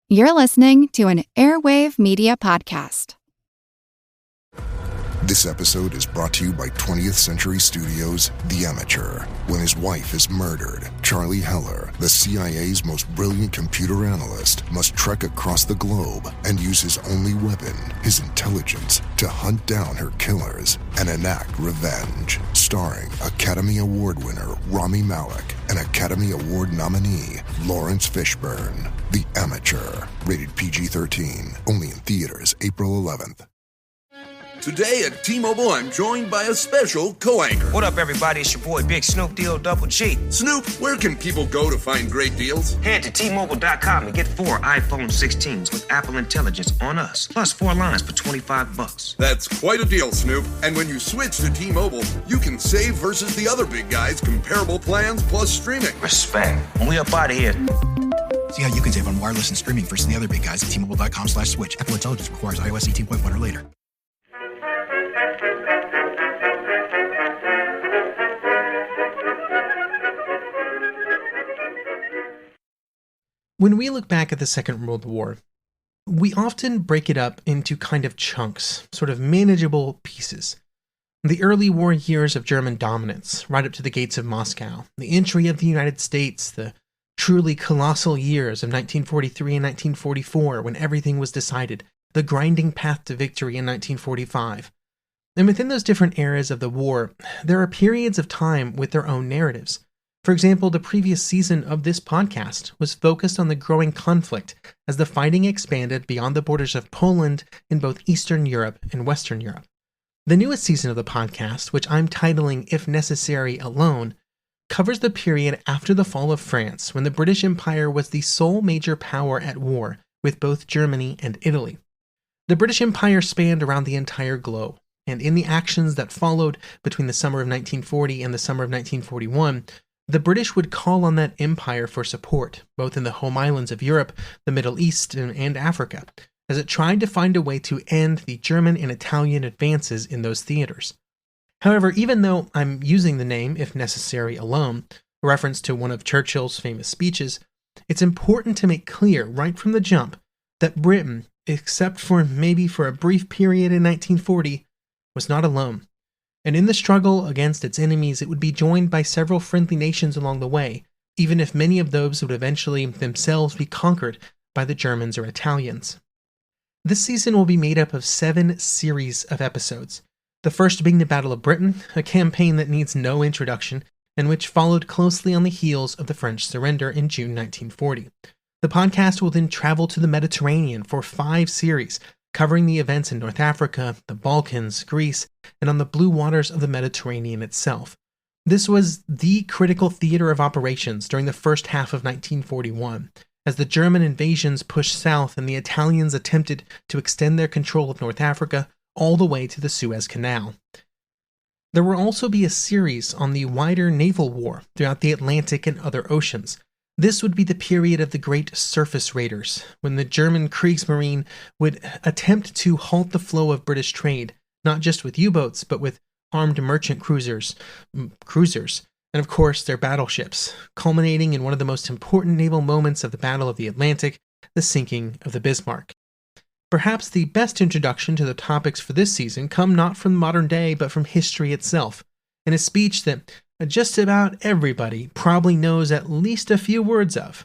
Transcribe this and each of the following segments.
You're listening to an Airwave Media Podcast. This episode is brought to you by 20th Century Studios' The Amateur. When his wife is murdered, Charlie Heller, the CIA's most brilliant computer analyst, must trek across the globe and use his only weapon, his intelligence, to hunt down her killers and enact revenge. Starring Academy Award winner Rami Malek and Academy Award nominee Lawrence Fishburne. The Amateur. Rated PG-13. Only in theaters April 11th. Today at T-Mobile, I'm joined by a special co-anchor. What up, everybody? It's your boy, Big Snoop Deal Double G. Snoop, where can people go to find great deals? Head to T-Mobile.com and get 4 iPhone 16s with Apple Intelligence on us, plus 4 lines for $25. That's quite a deal, Snoop. And when you switch to T-Mobile, you can save versus the other big guys' comparable plans plus streaming. Respect. We up out of here. See how you can save on wireless and streaming versus the other big guys at T-Mobile.com/switch. Apple Intelligence requires iOS 18.1 or later. When we look back at the Second World War, we often break it up into kind of chunks, sort of manageable pieces. The early war years of German dominance, right up to the gates of Moscow, the entry of the United States, the truly colossal years of 1943 and 1944 when everything was decided, the grinding path to victory in 1945. And within those different eras of the war, there are periods of time with their own narratives. For example, the previous season of this podcast was focused on the growing conflict as the fighting expanded beyond the borders of Poland in both Eastern Europe and Western Europe. The newest season of the podcast, which I'm titling If Necessary Alone, covers the period after the fall of France when the British Empire was the sole major power at war with both Germany and Italy. The British Empire spanned around the entire globe, and in the actions that followed between the summer of 1940 and the summer of 1941, the British would call on that empire for support, both in the home islands of Europe, the Middle East, and Africa, as it tried to find a way to end the German and Italian advances in those theaters. However, even though I'm using the name, if necessary, alone, a reference to one of Churchill's famous speeches, it's important to make clear right from the jump that Britain, except for maybe for a brief period in 1940, was not alone. And in the struggle against its enemies, it would be joined by several friendly nations along the way, even if many of those would eventually themselves be conquered by the Germans or Italians. This season will be made up of 7 series of episodes, the first being the Battle of Britain, a campaign that needs no introduction, and which followed closely on the heels of the French surrender in June 1940. The podcast will then travel to the Mediterranean for 5 series, covering the events in North Africa, the Balkans, Greece, and on the blue waters of the Mediterranean itself. This was the critical theater of operations during the first half of 1941, as the German invasions pushed south and the Italians attempted to extend their control of North Africa all the way to the Suez Canal. There will also be a series on the wider naval war throughout the Atlantic and other oceans. This would be the period of the great surface raiders, when the German Kriegsmarine would attempt to halt the flow of British trade, not just with U-boats, but with armed merchant cruisers, and of course their battleships, culminating in one of the most important naval moments of the Battle of the Atlantic, the sinking of the Bismarck. Perhaps the best introduction to the topics for this season come not from modern day, but from history itself, in a speech that just about everybody probably knows at least a few words of.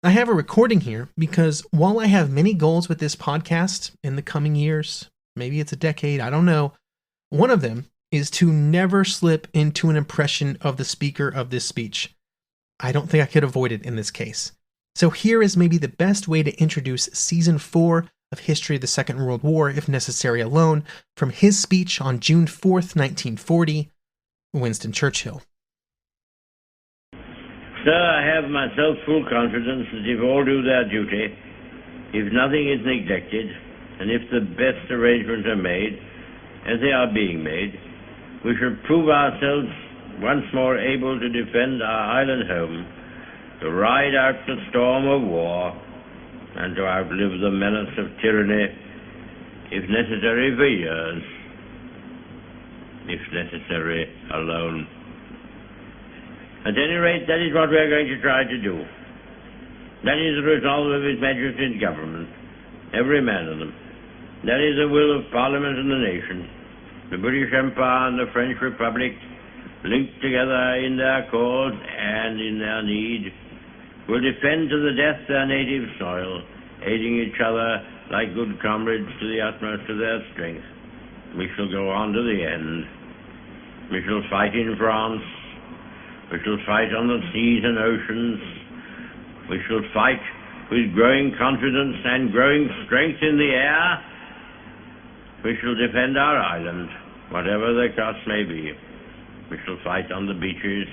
I have a recording here because while I have many goals with this podcast in the coming years, maybe it's a decade, I don't know, one of them is to never slip into an impression of the speaker of this speech. I don't think I could avoid it in this case. So here is maybe the best way to introduce Season 4 of History of the Second World War, if necessary alone, from his speech on June 4th, 1940, Winston Churchill. Sir, I have myself full confidence that if all do their duty, if nothing is neglected, and if the best arrangements are made, as they are being made, we shall prove ourselves once more able to defend our island home, to ride out the storm of war, and to outlive the menace of tyranny, if necessary for years, if necessary alone. At any rate, that is what we are going to try to do. That is the resolve of His Majesty's government, every man of them. That is the will of Parliament and the nation. The British Empire and the French Republic, linked together in their cause and in their need, will defend to the death their native soil, aiding each other like good comrades to the utmost of their strength. We shall go on to the end. We shall fight in France. We shall fight on the seas and oceans. We shall fight with growing confidence and growing strength in the air. We shall defend our island, whatever the cost may be. We shall fight on the beaches.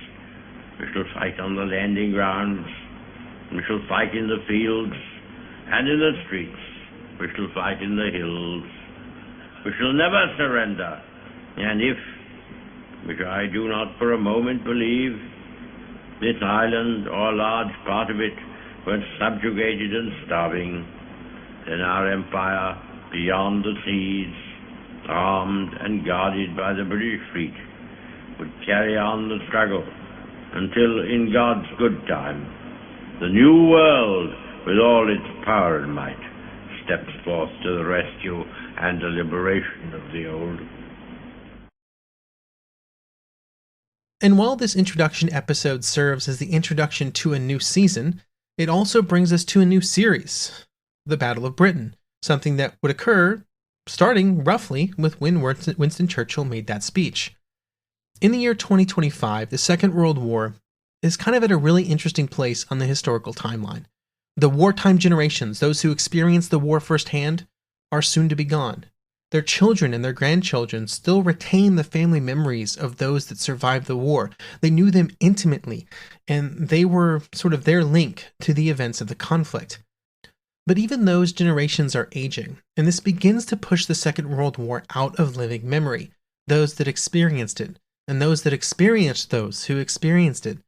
We shall fight on the landing grounds. We shall fight in the fields and in the streets. We shall fight in the hills. We shall never surrender. And if, which I do not for a moment believe, this island or a large part of it were subjugated and starving, then our empire beyond the seas, armed and guarded by the British fleet, would carry on the struggle until, in God's good time, the new world, with all its power and might, steps forth to the rescue and the liberation of the old. And while this introduction episode serves as the introduction to a new season, it also brings us to a new series, the Battle of Britain, something that would occur starting roughly with when Winston Churchill made that speech. In the year 2025, the Second World War is kind of at a really interesting place on the historical timeline. The wartime generations, those who experienced the war firsthand, are soon to be gone. Their children and their grandchildren still retain the family memories of those that survived the war. They knew them intimately, and they were sort of their link to the events of the conflict. But even those generations are aging, and this begins to push the Second World War out of living memory. Those that experienced it, and those that experienced those who experienced it,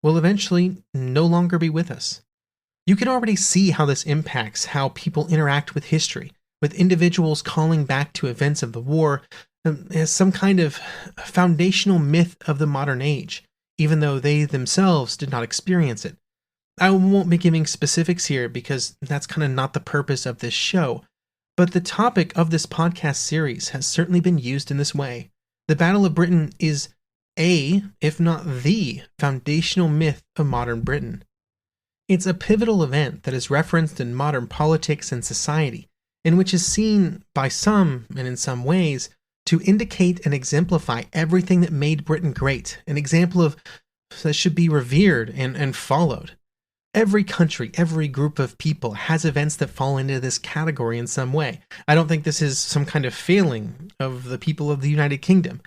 will eventually no longer be with us. You can already see how this impacts how people interact with history, with individuals calling back to events of the war as some kind of foundational myth of the modern age, even though they themselves did not experience it. I won't be giving specifics here because that's kind of not the purpose of this show, but the topic of this podcast series has certainly been used in this way. The Battle of Britain is if not the, foundational myth of modern Britain. It's a pivotal event that is referenced in modern politics and society, and which is seen by some, and in some ways, to indicate and exemplify everything that made Britain great, an example of that should be revered and followed. Every country, every group of people has events that fall into this category in some way. I don't think this is some kind of failing of the people of the United Kingdom.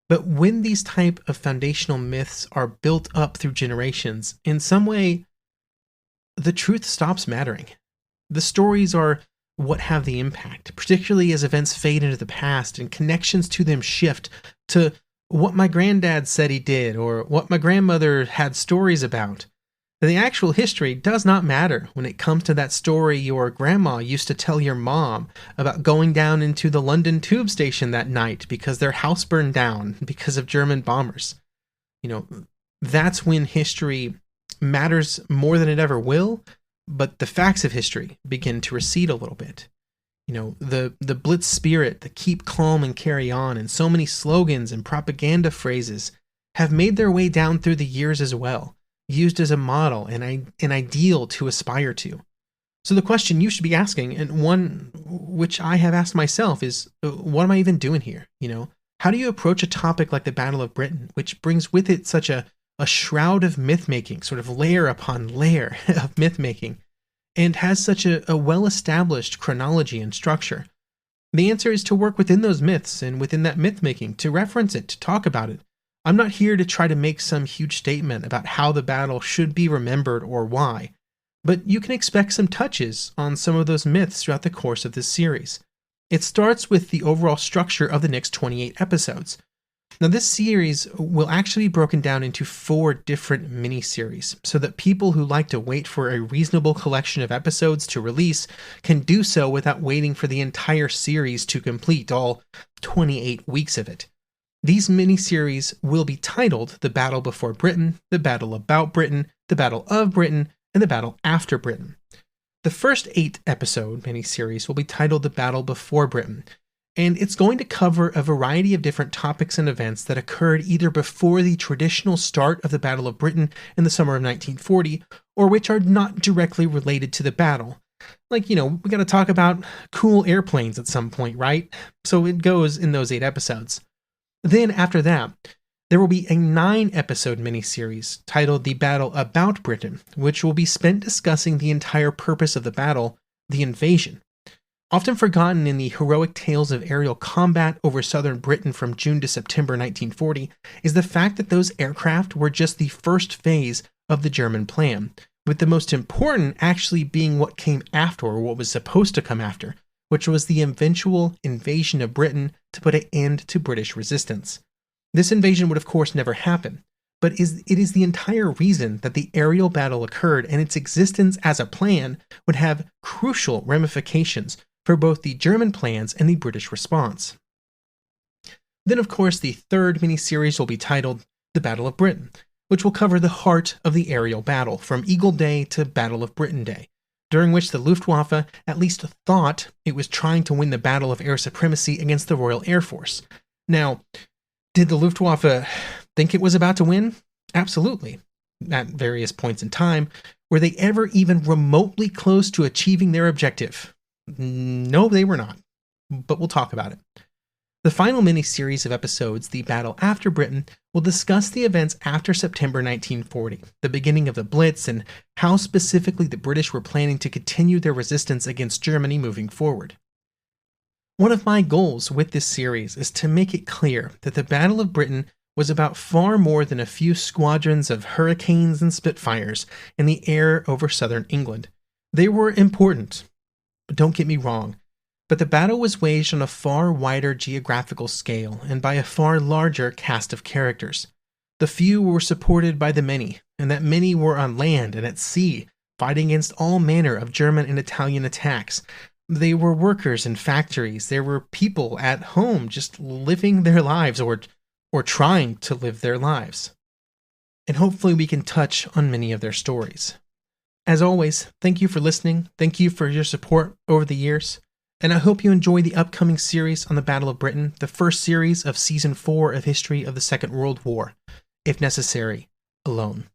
But when these type of foundational myths are built up through generations, in some way, the truth stops mattering. The stories are what have the impact, particularly as events fade into the past and connections to them shift to what my granddad said he did or what my grandmother had stories about. The actual history does not matter when it comes to that story your grandma used to tell your mom about going down into the London tube station that night because their house burned down because of German bombers. That's when history matters more than it ever will, but the facts of history begin to recede a little bit. The blitz spirit, the keep calm and carry on, and so many slogans and propaganda phrases have made their way down through the years as well, used as a model and an ideal to aspire to. So the question you should be asking, and one which I have asked myself, is what am I even doing here? How do you approach a topic like the Battle of Britain, which brings with it such a shroud of myth-making, sort of layer upon layer of myth-making, and has such a well-established chronology and structure? The answer is to work within those myths and within that myth-making, to reference it, to talk about it. I'm not here to try to make some huge statement about how the battle should be remembered or why, but you can expect some touches on some of those myths throughout the course of this series. It starts with the overall structure of the next 28 episodes. Now, this series will actually be broken down into 4 different mini-series, so that people who like to wait for a reasonable collection of episodes to release can do so without waiting for the entire series to complete, all 28 weeks of it. These mini-series will be titled The Battle Before Britain, The Battle About Britain, The Battle of Britain, and the battle after Britain. The first 8-episode miniseries will be titled The Battle Before Britain, and it's going to cover a variety of different topics and events that occurred either before the traditional start of the Battle of Britain in the summer of 1940, or which are not directly related to the battle. Like, we got to talk about cool airplanes at some point, right? So it goes in those 8 episodes. Then after that, there will be a 9-episode miniseries titled The Battle About Britain, which will be spent discussing the entire purpose of the battle, the invasion. Often forgotten in the heroic tales of aerial combat over southern Britain from June to September 1940 is the fact that those aircraft were just the first phase of the German plan, with the most important actually being what came after, or what was supposed to come after, which was the eventual invasion of Britain to put an end to British resistance. This invasion would of course never happen, but it is the entire reason that the aerial battle occurred, and its existence as a plan would have crucial ramifications for both the German plans and the British response. Then, of course, the third miniseries will be titled The Battle of Britain, which will cover the heart of the aerial battle, from Eagle Day to Battle of Britain Day, during which the Luftwaffe at least thought it was trying to win the battle of air supremacy against the Royal Air Force. Now, did the Luftwaffe think it was about to win? Absolutely. At various points in time, were they ever even remotely close to achieving their objective? No, they were not, but we'll talk about it. The final mini-series of episodes, The Battle After Britain, will discuss the events after September 1940, the beginning of the Blitz, and how specifically the British were planning to continue their resistance against Germany moving forward. One of my goals with this series is to make it clear that the Battle of Britain was about far more than a few squadrons of Hurricanes and Spitfires in the air over southern England. They were important. Don't get me wrong, but the battle was waged on a far wider geographical scale and by a far larger cast of characters. The few were supported by the many, and that many were on land and at sea, fighting against all manner of German and Italian attacks. They were workers in factories, there were people at home just living their lives or trying to live their lives. And hopefully we can touch on many of their stories. As always, thank you for listening, thank you for your support over the years, and I hope you enjoy the upcoming series on the Battle of Britain, the first series of Season 4 of History of the Second World War, if necessary, alone.